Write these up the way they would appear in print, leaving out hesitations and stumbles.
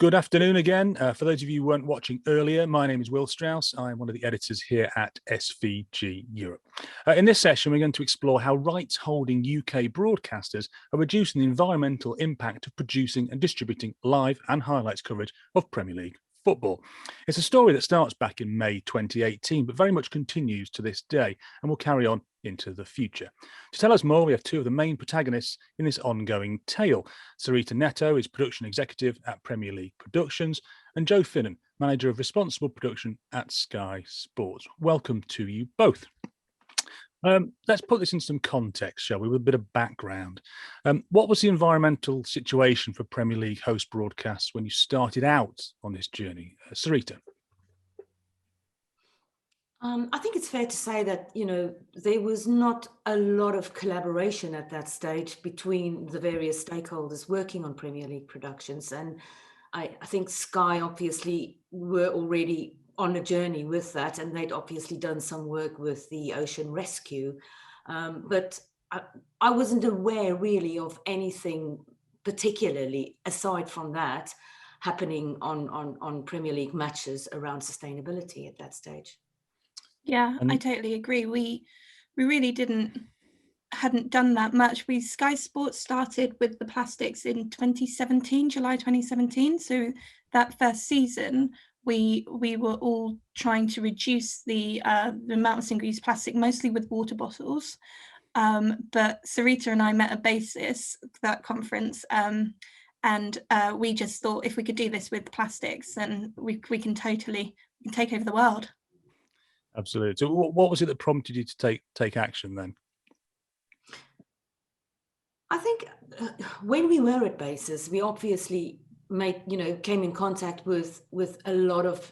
Good afternoon again. For those of you who weren't watching earlier, my name is Will Strauss. I'm one of the editors here at SVG Europe. In this session, we're going to explore how rights-holding UK broadcasters are reducing the environmental impact of producing and distributing live and highlights coverage of Premier League football. It's a story that starts back in May 2018, but very much continues to this day and will carry on into the future. To tell us more, we have two of the main protagonists in this ongoing tale. Sarita Neto is production executive at Premier League Productions, and Joe Finon, manager of responsible production at Sky Sports. Welcome to you both. Let's put this in some context, shall we, with a bit of background. What was the environmental situation for Premier League host broadcasts when you started out on this journey? Sarita? I think it's fair to say that, there was not a lot of collaboration at that stage between the various stakeholders working on Premier League productions. And I think Sky obviously were already on a journey with that, and they'd obviously done some work with the ocean rescue. But I wasn't aware really of anything particularly aside from that happening on Premier League matches around sustainability at that stage. Yeah, I totally agree. We really hadn't done that much. Sky Sports started with the plastics in 2017, July 2017. So that first season, we were all trying to reduce the amount of single-use plastic, mostly with water bottles. But Sarita and I met at BASIS, that conference, and we just thought if we could do this with plastics, then we can totally take over the world. Absolutely. So what was it that prompted you to take action then? I think when we were at BASIS, we obviously came in contact with a lot of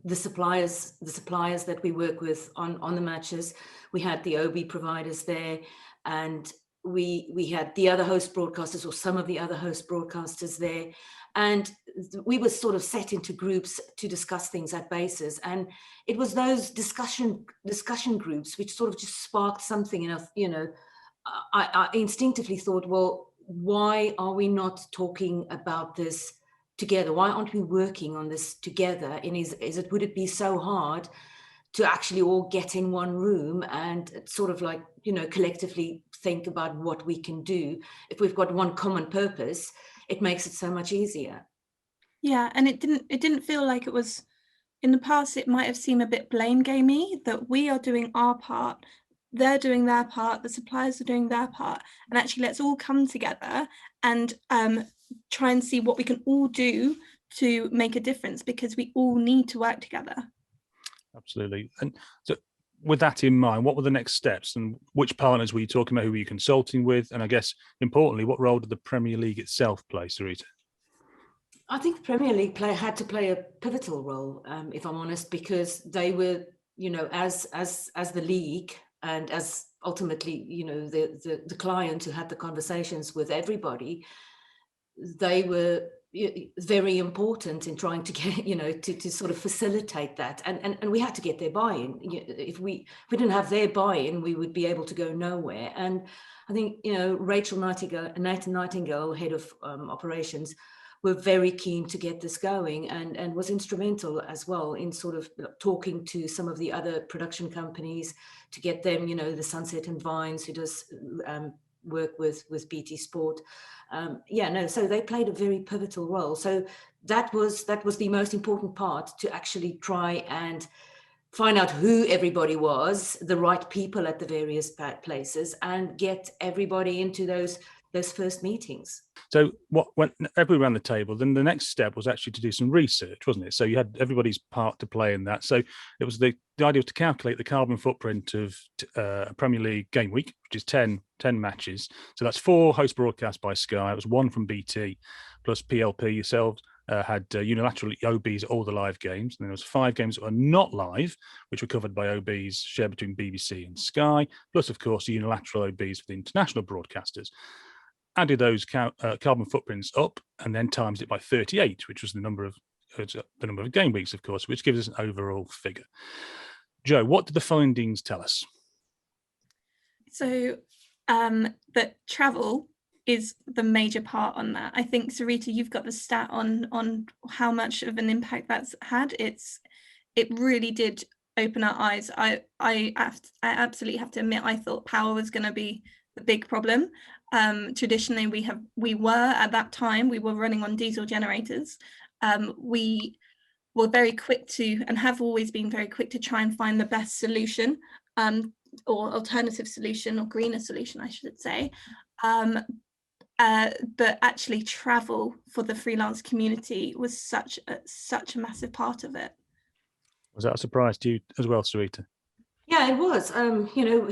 the suppliers that we work with on the matches. We had the OB providers there, and we had the other host broadcasters, or some of the other host broadcasters there. And we were sort of set into groups to discuss things at BASIS. And it was those discussion groups which sort of just sparked something in us. I instinctively thought, well, why are we not talking about this together? Why aren't we working on this together? And would it be so hard to actually all get in one room and sort of collectively think about what we can do? If we've got one common purpose, it makes it so much easier. Yeah, and it didn't feel like it was, in the past, it might have seemed a bit blame gamey, that we are doing our part, they're doing their part, the suppliers are doing their part, and actually let's all come together and try and see what we can all do to make a difference, because we all need to work together. Absolutely. And so with that in mind, what were the next steps, and which partners were you talking about? Who were you consulting with? And I guess, importantly, what role did the Premier League itself play, Sarita? I think the Premier League had to play a pivotal role, if I'm honest, because they were, as the league and as ultimately, the client who had the conversations with everybody, they were very important in trying to get, to sort of facilitate that. And we had to get their buy-in. If we didn't have their buy-in, we would be able to go nowhere. And I think, Nathan Nightingale, head of operations, were very keen to get this going, and was instrumental as well in sort of talking to some of the other production companies to get them, the Sunset and Vines, who does work with BT Sport. So they played a very pivotal role. So that was the most important part, to actually try and find out who everybody was, the right people at the various places, and get everybody into those first meetings. So when everybody around the table, then the next step was actually to do some research, wasn't it? So you had everybody's part to play in that. So it was the idea was to calculate the carbon footprint of a Premier League game week, which is 10 matches. So that's 4 host broadcasts by Sky. It was 1 from BT, plus PLP yourselves had unilateral OBs at all the live games. And then there was 5 games that were not live, which were covered by OBs shared between BBC and Sky, plus, of course, the unilateral OBs for the international broadcasters. Added those carbon footprints up, and then times it by 38, which was the number of game weeks, of course, which gives us an overall figure. Joe, what did the findings tell us? So that travel is the major part on that. I think, Sarita, you've got the stat on how much of an impact that's had. It really did open our eyes. I absolutely have to admit, I thought power was going to be the big problem. Traditionally, we were at that time, we were running on diesel generators. We were very quick to, and have always been very quick to, try and find the best solution, or alternative solution, or greener solution, I should say. But actually, travel for the freelance community was such a massive part of it. Was that a surprise to you as well, Sarita? Yeah, it was. You know,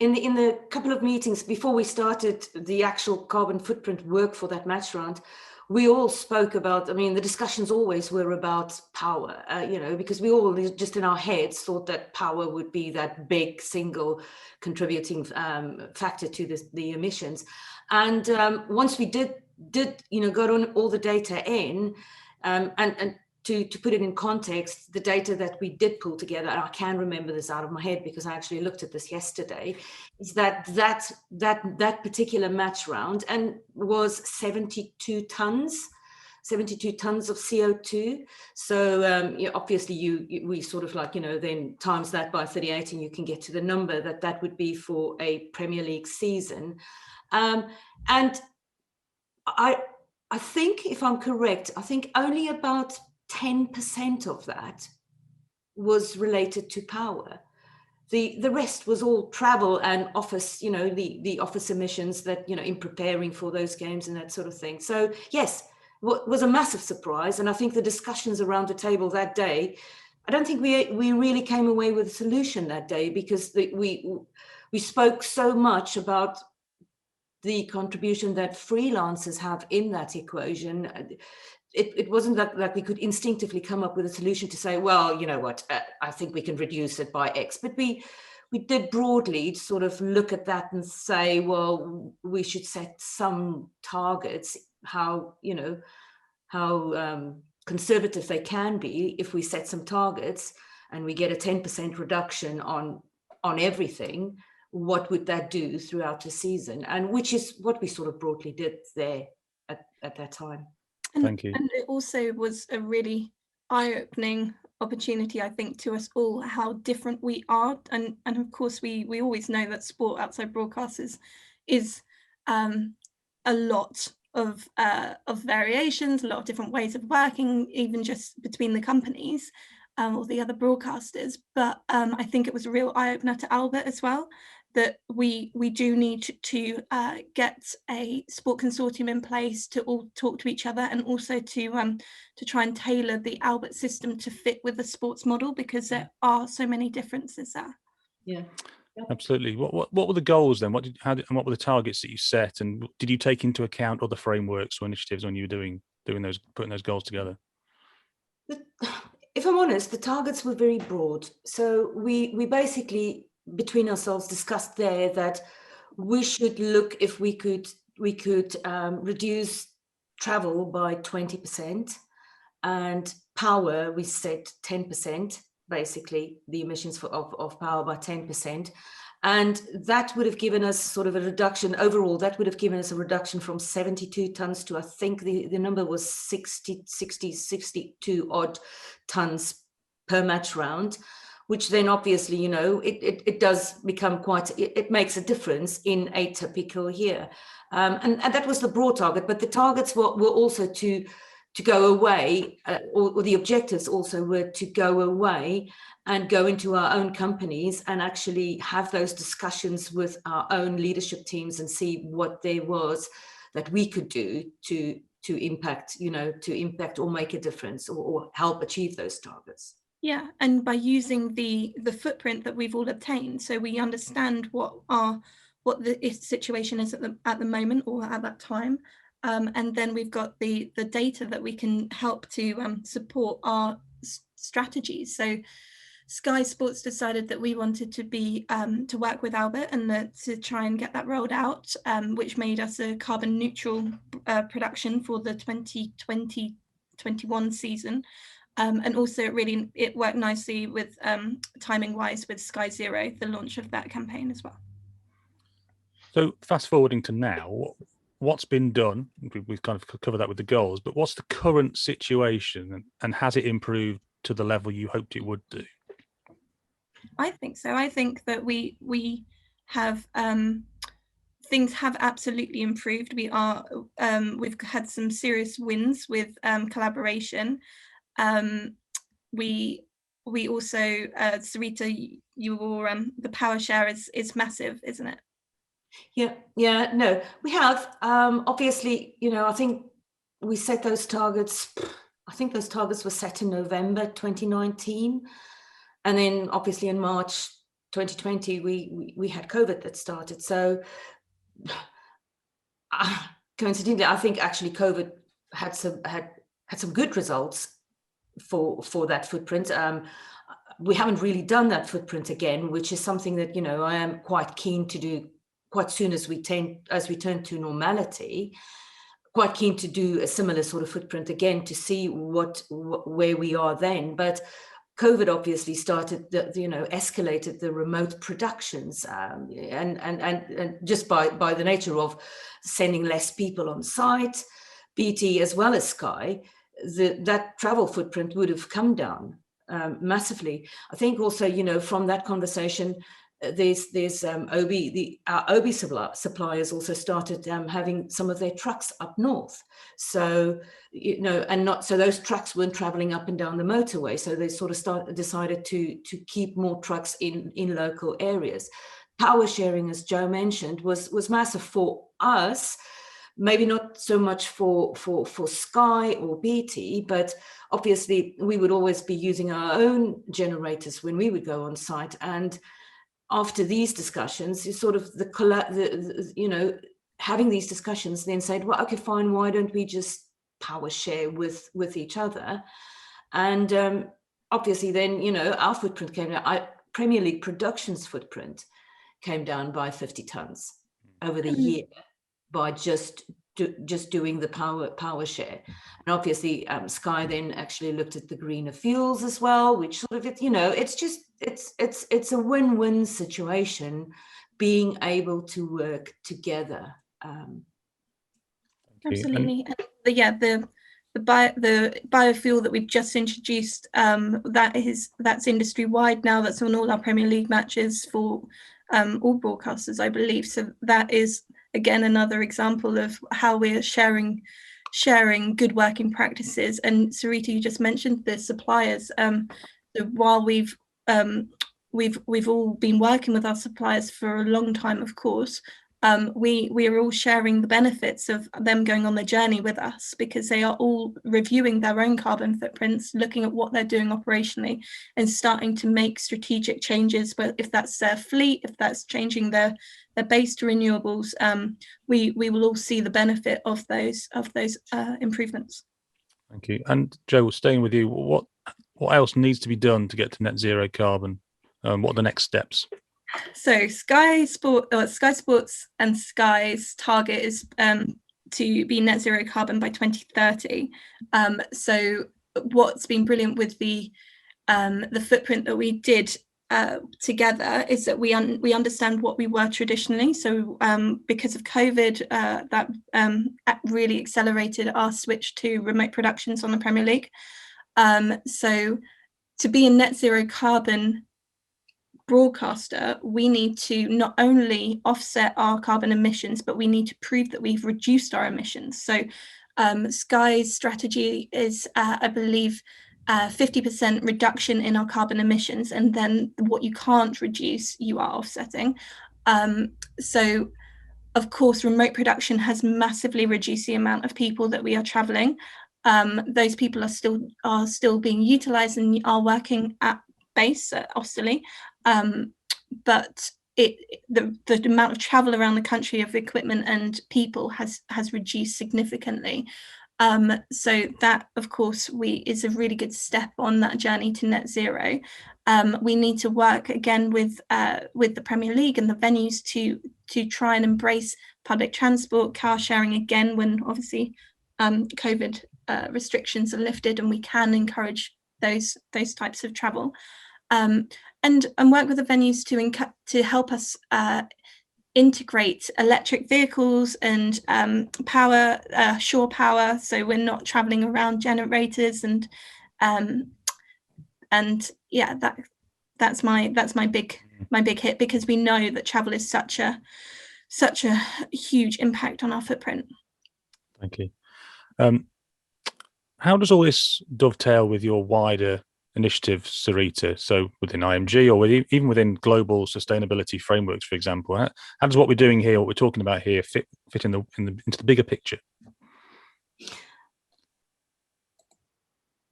in the couple of meetings before we started the actual carbon footprint work for that match round, we all spoke about, I mean, the discussions always were about power, you know, because we all just in our heads thought that power would be that big single contributing factor to the emissions. And once we did, you know, got on all the data in, and to put it in context, the data that we did pull together, and I can remember this out of my head because I actually looked at this yesterday, is that particular match round and was 72 tons of CO2. So obviously we sort of like, you know, then times that by 38 and you can get to the number that would be for a Premier League season. And I think, if I'm correct, I think only about 10% of that was related to power. The rest was all travel and office, you know, the office emissions that, you know, in preparing for those games and that sort of thing. So yes, what was a massive surprise. And I think the discussions around the table that day, I don't think we really came away with a solution that day, because we spoke so much about the contribution that freelancers have in that equation. It wasn't that we could instinctively come up with a solution to say, well, you know what, I think we can reduce it by X. But we did broadly sort of look at that and say, well, we should set some targets, how conservative they can be. If we set some targets and we get a 10% reduction on everything, what would that do throughout the season? And which is what we sort of broadly did there at that time. Thank you. And it also was a really eye-opening opportunity, I think, to us all, how different we are. And of course, we always know that sport outside broadcasters is a lot of variations, a lot of different ways of working, even just between the companies or the other broadcasters. But I think it was a real eye-opener to Albert as well, that we do need to get a sport consortium in place to all talk to each other, and also to try and tailor the Albert system to fit with the sports model, because there are so many differences there. Yeah. Absolutely. What were the goals then? What were the targets that you set, and did you take into account other frameworks or initiatives when you were putting those goals together? If I'm honest, the targets were very broad. So we basically, between ourselves, discussed there that we should look if we could reduce travel by 20%, and power, we said 10%, basically the emissions of power by 10%. And that would have given us sort of a reduction overall. That would have given us a reduction from 72 tons to, I think the number was 62 odd tons per match round, which then obviously, you know, it does become it makes a difference in a typical year. And that was the broad target, but the targets were also to go away, or the objectives also were to go away and go into our own companies and actually have those discussions with our own leadership teams and see what there was that we could do to impact or make a difference or help achieve those targets. Yeah, and by using the footprint that we've all obtained, so we understand what the situation is at the moment or at that time, and then we've got the data that we can help to support our strategies. So Sky Sports decided that we wanted to be to work with Albert and to try and get that rolled out, which made us a carbon neutral production for the 2020-21 season. And also it worked nicely with timing wise with Sky Zero, the launch of that campaign as well. So fast forwarding to now, what's been done? We've kind of covered that with the goals, but what's the current situation, and has it improved to the level you hoped it would do? I think so. I think that we have things have absolutely improved. We've had some serious wins with collaboration. We also, Sarita, the power share is massive, isn't it? Yeah, no, we have. Obviously, I think we set those targets. I think those targets were set in November 2019. And then obviously in March 2020, we had COVID that started. So coincidentally, I think actually COVID had some good results for that footprint. We haven't really done that footprint again, which is something that I am quite keen to do quite soon as we turn to normality. Quite keen to do a similar sort of footprint again to see where we are then. But COVID obviously started escalated the remote productions, and just by the nature of sending less people on site, BT as well as Sky, that travel footprint would have come down massively. I think also from that conversation, there's our OB suppliers also started having some of their trucks up north. So so those trucks weren't traveling up and down the motorway. So they sort of decided to keep more trucks in local areas. Power sharing, as Joe mentioned, was massive for us. Maybe not so much for Sky or BT, but obviously we would always be using our own generators when we would go on site. And after these discussions, you sort of having these discussions, then said, well, okay, fine, why don't we just power share with each other? And obviously then, our footprint came down. Premier League Productions footprint came down by 50 tons over the year by just doing the power share. And obviously Sky then actually looked at the greener fuels as well, which sort of, it's a win-win situation, being able to work together. Absolutely. And the biofuel that we've just introduced, that's industry wide now. That's on all our Premier League matches for all broadcasters, I believe. So that is again another example of how we're sharing good working practices. And Sarita, you just mentioned the suppliers. So while we've all been working with our suppliers for a long time, of course, we are all sharing the benefits of them going on the journey with us, because they are all reviewing their own carbon footprints, looking at what they're doing operationally and starting to make strategic changes. But if that's their fleet, if that's changing their base to renewables, we will all see the benefit of those improvements. Thank you. And Joe, staying with you, what else needs to be done to get to net zero carbon? What are the next steps? So Sky Sports and Sky's target is to be net zero carbon by 2030. So what's been brilliant with the footprint that we did together is that we understand what we were traditionally. So because of COVID, that really accelerated our switch to remote productions on the Premier League. So to be a net zero carbon broadcaster, we need to not only offset our carbon emissions, but we need to prove that we've reduced our emissions. So Sky's strategy is, I believe, 50% reduction in our carbon emissions, and then what you can't reduce, you are offsetting. So of course, remote production has massively reduced the amount of people that we are traveling. Those people are still being utilized and are working at base at Osterley, but the amount of travel around the country of equipment and people has reduced significantly. So that, of course, is a really good step on that journey to net zero. We need to work again with the Premier League and the venues to try and embrace public transport, car sharing again when obviously COVID restrictions are lifted and we can encourage those types of travel. And work with the venues to help us integrate electric vehicles and power, shore power, so we're not traveling around generators, and yeah, that's my big hit, because we know that travel is such a huge impact on our footprint. Thank you. How does all this dovetail with your wider initiative, Sarita? So within IMG, or even within global sustainability frameworks, for example, how does what we're doing here, what we're talking about here, fit into the bigger picture?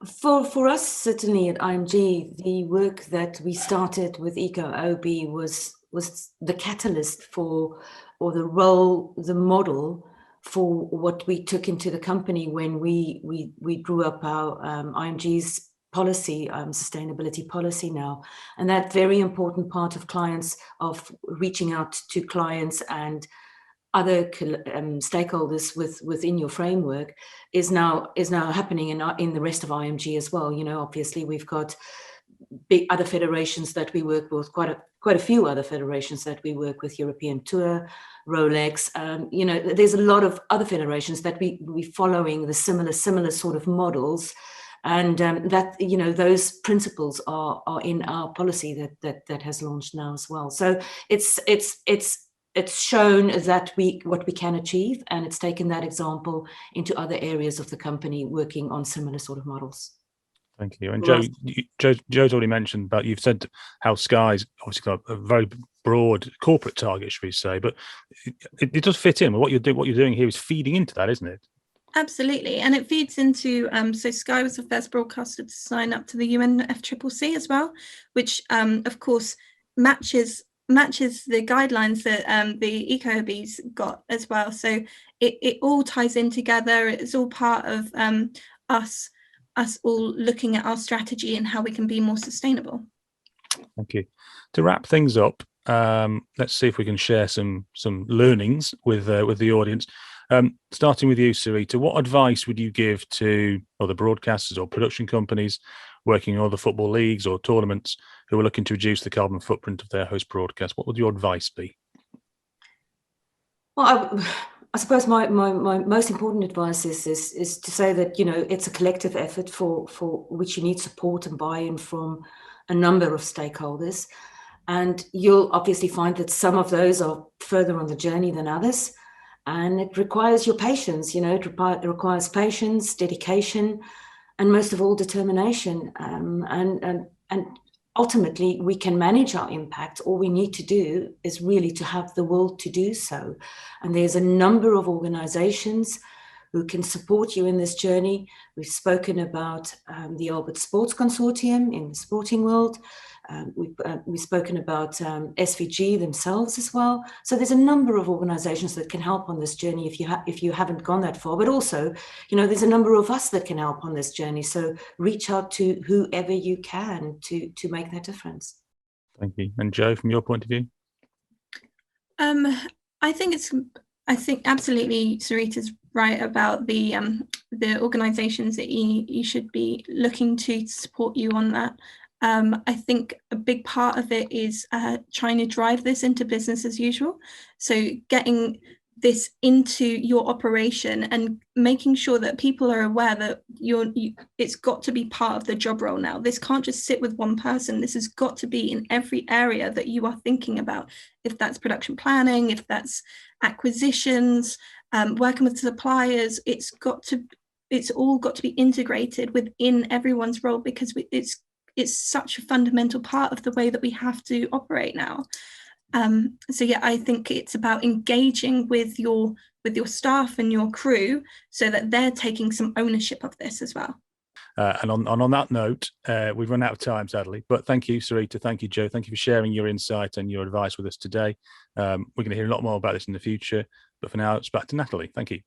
For us, certainly at IMG, the work that we started with EcoOB was the catalyst for, or the role, the model for what we took into the company when we drew up our IMG's policy, sustainability policy now. And that very important part of clients, of reaching out to clients and other stakeholders within your framework, is now happening in the rest of IMG as well. You know, obviously we've got big other federations that we work with, quite a few other federations that we work with, European Tour, Rolex. You know, there's a lot of other federations that we following the similar sort of models, and that, you know, those principles are in our policy that has launched now as well. So it's shown that what we can achieve, and it's taken that example into other areas of the company working on similar sort of models. Thank you. And Joe's already mentioned, but you've said how Sky's obviously got a very broad corporate target, should we say, but it does fit in. What you're doing here is feeding into that, isn't it? Absolutely, and it feeds into, so Sky was the first broadcaster to sign up to the UNFCCC as well, which of course matches the guidelines that the EcoOB's got as well. So it all ties in together. It's all part of us all looking at our strategy and how we can be more sustainable. Thank you. To wrap things up, let's see if we can share some learnings with the audience. Starting with you, Sarita, what advice would you give to other broadcasters or production companies working in other football leagues or tournaments who are looking to reduce the carbon footprint of their host broadcast? What would your advice be? Well, I suppose my most important advice is to say that, you know, it's a collective effort for which you need support and buy-in from a number of stakeholders. And you'll obviously find that some of those are further on the journey than others. And it requires your patience, you know, it requires patience, dedication, and most of all, determination. And ultimately, we can manage our impact. All we need to do is really to have the will to do so. And there's a number of organizations who can support you in this journey. We've spoken about the Albert Sports Consortium in the sporting world. We've spoken about SVG themselves as well. So there's a number of organizations that can help on this journey if you haven't gone that far. But also, you know, there's a number of us that can help on this journey. So reach out to whoever you can to make that difference. Thank you. And Joe, from your point of view? I think absolutely Sarita's right about the organizations that you should be looking to support you on that. I think a big part of it is trying to drive this into business as usual. So getting this into your operation and making sure that people are aware that it's got to be part of the job role now. This can't just sit with one person. This has got to be in every area that you are thinking about. If that's production planning, if that's acquisitions, working with suppliers, it's all got to be integrated within everyone's role, because it's such a fundamental part of the way that we have to operate now. So yeah, I think it's about engaging with your staff and your crew so that they're taking some ownership of this as well. And on that note, we've run out of time, sadly. But thank you, Sarita. Thank you, Joe. Thank you for sharing your insight and your advice with us today. We're going to hear a lot more about this in the future. But for now, it's back to Natalie. Thank you.